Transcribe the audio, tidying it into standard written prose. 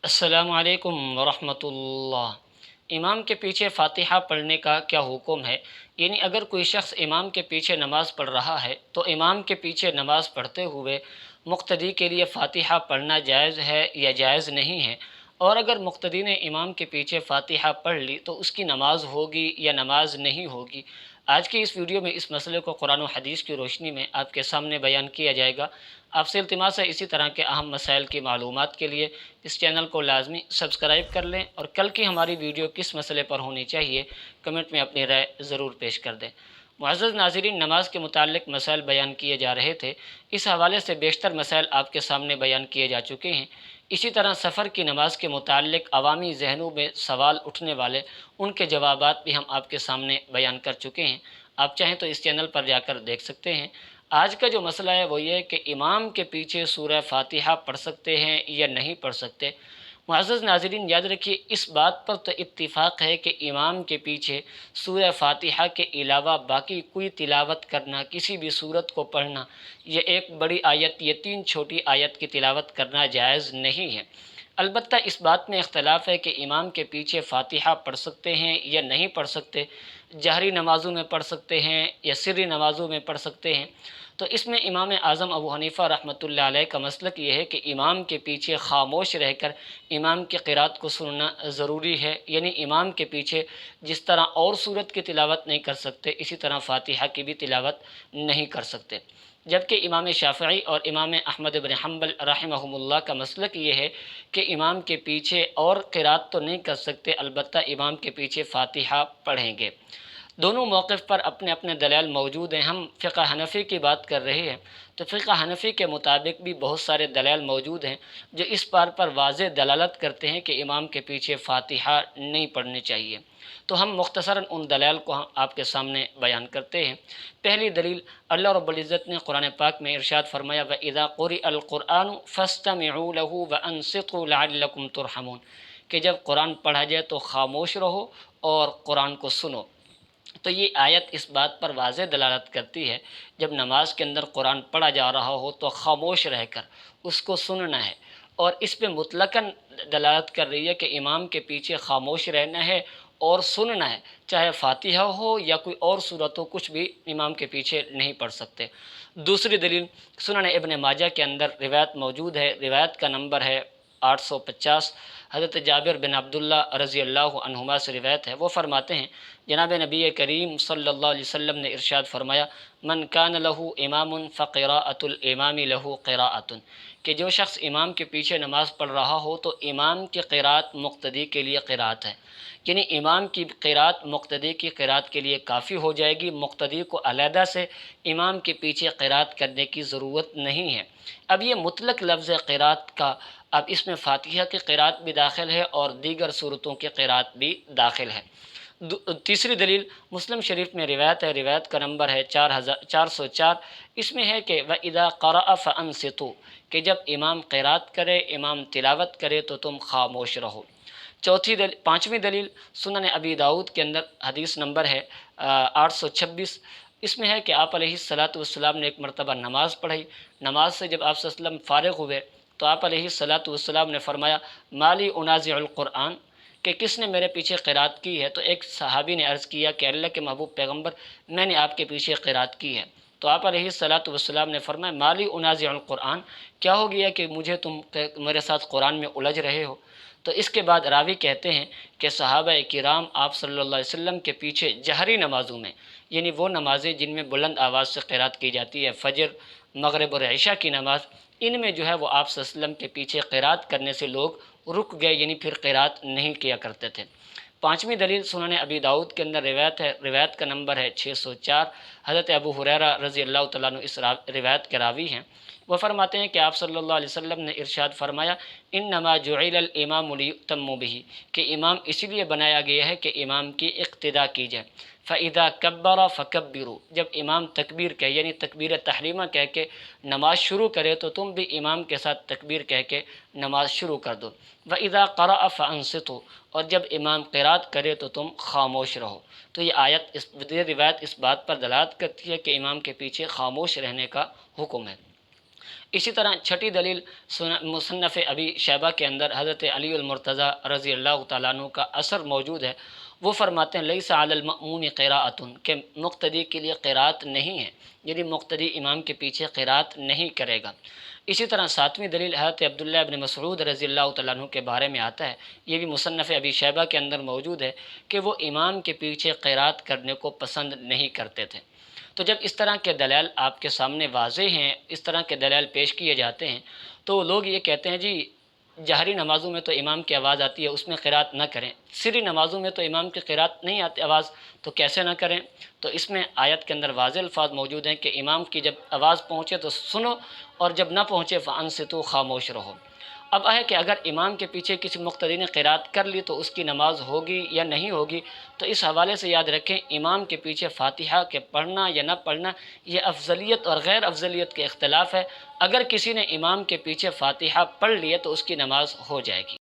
السلام علیکم ورحمۃ اللہ۔ امام کے پیچھے فاتحہ پڑھنے کا کیا حکم ہے؟ یعنی اگر کوئی شخص امام کے پیچھے نماز پڑھ رہا ہے تو امام کے پیچھے نماز پڑھتے ہوئے مقتدی کے لیے فاتحہ پڑھنا جائز ہے یا جائز نہیں ہے؟ اور اگر مقتدی نے امام کے پیچھے فاتحہ پڑھ لی تو اس کی نماز ہوگی یا نماز نہیں ہوگی؟ آج کی اس ویڈیو میں اس مسئلے کو قرآن و حدیث کی روشنی میں آپ کے سامنے بیان کیا جائے گا۔ آپ سے التماس ہے اسی طرح کے اہم مسائل کی معلومات کے لیے اس چینل کو لازمی سبسکرائب کر لیں، اور کل کی ہماری ویڈیو کس مسئلے پر ہونی چاہیے کمنٹ میں اپنی رائے ضرور پیش کر دیں۔ معزز ناظرین، نماز کے متعلق مسائل بیان کیے جا رہے تھے، اس حوالے سے بیشتر مسائل آپ کے سامنے بیان کیے جا چکے ہیں۔ اسی طرح سفر کی نماز کے متعلق عوامی ذہنوں میں سوال اٹھنے والے ان کے جوابات بھی ہم آپ کے سامنے بیان کر چکے ہیں، آپ چاہیں تو اس چینل پر جا کر دیکھ سکتے ہیں۔ آج کا جو مسئلہ ہے وہ یہ ہے کہ امام کے پیچھے سورہ فاتحہ پڑھ سکتے ہیں یا نہیں پڑھ سکتے۔ معزز ناظرین، یاد رکھیے اس بات پر تو اتفاق ہے کہ امام کے پیچھے سورہ فاتحہ کے علاوہ باقی کوئی تلاوت کرنا، کسی بھی سورت کو پڑھنا، یہ ایک بڑی آیت، یہ 3 چھوٹی آیت کی تلاوت کرنا جائز نہیں ہے۔ البتہ اس بات میں اختلاف ہے کہ امام کے پیچھے فاتحہ پڑھ سکتے ہیں یا نہیں پڑھ سکتے، جہری نمازوں میں پڑھ سکتے ہیں یا سری نمازوں میں پڑھ سکتے ہیں۔ تو اس میں امام اعظم ابو حنیفہ رحمۃ اللہ علیہ کا مسلک یہ ہے کہ امام کے پیچھے خاموش رہ کر امام کی قرات کو سننا ضروری ہے، یعنی امام کے پیچھے جس طرح اور سورت کی تلاوت نہیں کر سکتے اسی طرح فاتحہ کی بھی تلاوت نہیں کر سکتے۔ جبکہ امام شافعی اور امام احمد بن حنبل رحمہم اللہ کا مسلک یہ ہے کہ امام کے پیچھے اور قرات تو نہیں کر سکتے، البتہ امام کے پیچھے فاتحہ پڑھیں گے۔ دونوں موقف پر اپنے اپنے دلائل موجود ہیں۔ ہم فقہ حنفی کی بات کر رہے ہیں تو فقہ حنفی کے مطابق بھی بہت سارے دلائل موجود ہیں جو اس بات پر واضح دلالت کرتے ہیں کہ امام کے پیچھے فاتحہ نہیں پڑھنی چاہیے۔ تو ہم مختصراً ان دلائل کو آپ کے سامنے بیان کرتے ہیں۔ پہلی دلیل، اللہ رب العزت نے قرآن پاک میں ارشاد فرمایا وَإِذَا قُرِئَ الْقُرْآنُ فَاسْتَمِعُوا لَهُ وَأَنصِتُوا لَعَلَّكُمْ تُرْحَمُونَ کہ جب قرآن پڑھا جائے تو خاموش رہو اور قرآن کو سنو۔ تو یہ آیت اس بات پر واضح دلالت کرتی ہے جب نماز کے اندر قرآن پڑھا جا رہا ہو تو خاموش رہ کر اس کو سننا ہے، اور اس پہ مطلقاً دلالت کر رہی ہے کہ امام کے پیچھے خاموش رہنا ہے اور سننا ہے، چاہے فاتحہ ہو یا کوئی اور صورت ہو، کچھ بھی امام کے پیچھے نہیں پڑھ سکتے۔ دوسری دلیل، سنن ابن ماجہ کے اندر روایت موجود ہے، روایت کا نمبر ہے 850، حضرت جابر بن عبداللہ رضی اللہ عنہما سے روایت ہے۔ وہ فرماتے ہیں جناب نبی کریم صلی اللہ علیہ وسلم نے ارشاد فرمایا من کان لہ امام فقراءۃ الامام لہ قراءۃ کہ جو شخص امام کے پیچھے نماز پڑھ رہا ہو تو امام کی قرات مقتدی کے لیے قرات ہے، یعنی امام کی قرات مقتدی کی قرات کے لیے کافی ہو جائے گی، مقتدی کو علیحدہ سے امام کے پیچھے قرات کرنے کی ضرورت نہیں ہے۔ اب یہ مطلق لفظ قرات کا، اب اس میں فاتحہ کی قرات بھی داخل ہے اور دیگر صورتوں کی قرات بھی داخل ہے۔ تیسری دلیل، مسلم شریف میں روایت ہے، روایت کا نمبر ہے 404، اس میں ہے کہ وَإِذَا قَرَأَ فَأَنصِتُوا کہ جب امام قرات کرے، امام تلاوت کرے تو تم خاموش رہو۔ پانچویں دلیل، سنن ابی داؤد کے اندر حدیث نمبر ہے 826، اس میں ہے کہ آپ علیہ الصلاۃ والسلام نے ایک مرتبہ نماز پڑھی، نماز سے جب آپ صلی اللہ علیہ وسلم فارغ ہوئے تو آپ علیہ الصلاۃ والسلام نے فرمایا مالی انازع القرآن کہ کس نے میرے پیچھے قرات کی ہے؟ تو ایک صحابی نے عرض کیا کہ اللہ کے محبوب پیغمبر، میں نے آپ کے پیچھے قرات کی ہے۔ تو آپ علیہ الصلاۃ والسلام نے فرمایا مالی انازع القرآن، کیا ہو گیا کہ تم میرے ساتھ قرآن میں الجھ رہے ہو؟ تو اس کے بعد راوی کہتے ہیں کہ صحابہ کرام آپ صلی اللہ علیہ وسلم کے پیچھے جہری نمازوں میں، یعنی وہ نمازیں جن میں بلند آواز سے قرات کی جاتی ہے، فجر، مغرب اور عشاء کی نماز، ان میں جو ہے وہ آپ صلی اللہ علیہ وسلم کے پیچھے قرات کرنے سے لوگ رک گئے، یعنی پھر قرات نہیں کیا کرتے تھے۔ پانچویں دلیل، سنن ابی داؤد کے اندر روایت ہے، روایت کا نمبر ہے 604، حضرت ابو ہریرہ رضی اللہ تعالیٰ عنہ اس روایت کے راوی ہیں۔ وہ فرماتے ہیں کہ آپ صلی اللہ علیہ وسلم نے ارشاد فرمایا انما جعل الامام لیؤتم بہ کہ امام اسی لیے بنایا گیا ہے کہ امام کی اقتداء کی جائے۔ فاذا کبر فکبروا جب امام تکبیر کہے، یعنی تکبیر تحریمہ کہہ کے نماز شروع کرے تو تم بھی امام کے ساتھ تکبیر کہہ کے نماز شروع کر دو۔ واذا قرأ فانصتوا اور جب امام قرات کرے تو تم خاموش رہو۔ تو یہ روایت اس بات پر دلالت کرتی ہے کہ امام کے پیچھے خاموش رہنے کا حکم ہے۔ اسی طرح چھٹی دلیل مصنف ابی شیبہ کے اندر حضرت علی المرتضیٰ رضی اللہ تعالیٰ عنہ کا اثر موجود ہے۔ وہ فرماتے ہیں لیس علی المأموم قراءۃ، کہ مقتدی کے لیے قراءت نہیں ہے، یعنی مقتدی امام کے پیچھے قراءت نہیں کرے گا۔ اسی طرح ساتویں دلیل حضرت عبداللہ ابن مسعود رضی اللہ تعالیٰ عنہ کے بارے میں آتا ہے، یہ بھی مصنف ابی شیبہ کے اندر موجود ہے کہ وہ امام کے پیچھے قراءت کرنے کو پسند نہیں کرتے تھے۔ تو جب اس طرح کے دلائل آپ کے سامنے واضح ہیں، اس طرح کے دلائل پیش کیے جاتے ہیں، تو لوگ یہ کہتے ہیں جی جہری نمازوں میں تو امام کی آواز آتی ہے، اس میں قراءت نہ کریں، سری نمازوں میں تو امام کی قراءت نہیں آتی آواز، تو کیسے نہ کریں؟ تو اس میں آیت کے اندر واضح الفاظ موجود ہیں کہ امام کی جب آواز پہنچے تو سنو، اور جب نہ پہنچے فَأَنصِتُوا، خاموش رہو۔ اب ہے کہ اگر امام کے پیچھے کسی مقتدی نے قراءت کر لی تو اس کی نماز ہوگی یا نہیں ہوگی؟ تو اس حوالے سے یاد رکھیں امام کے پیچھے فاتحہ کے پڑھنا یا نہ پڑھنا یہ افضلیت اور غیر افضلیت کے اختلاف ہے۔ اگر کسی نے امام کے پیچھے فاتحہ پڑھ لیے تو اس کی نماز ہو جائے گی۔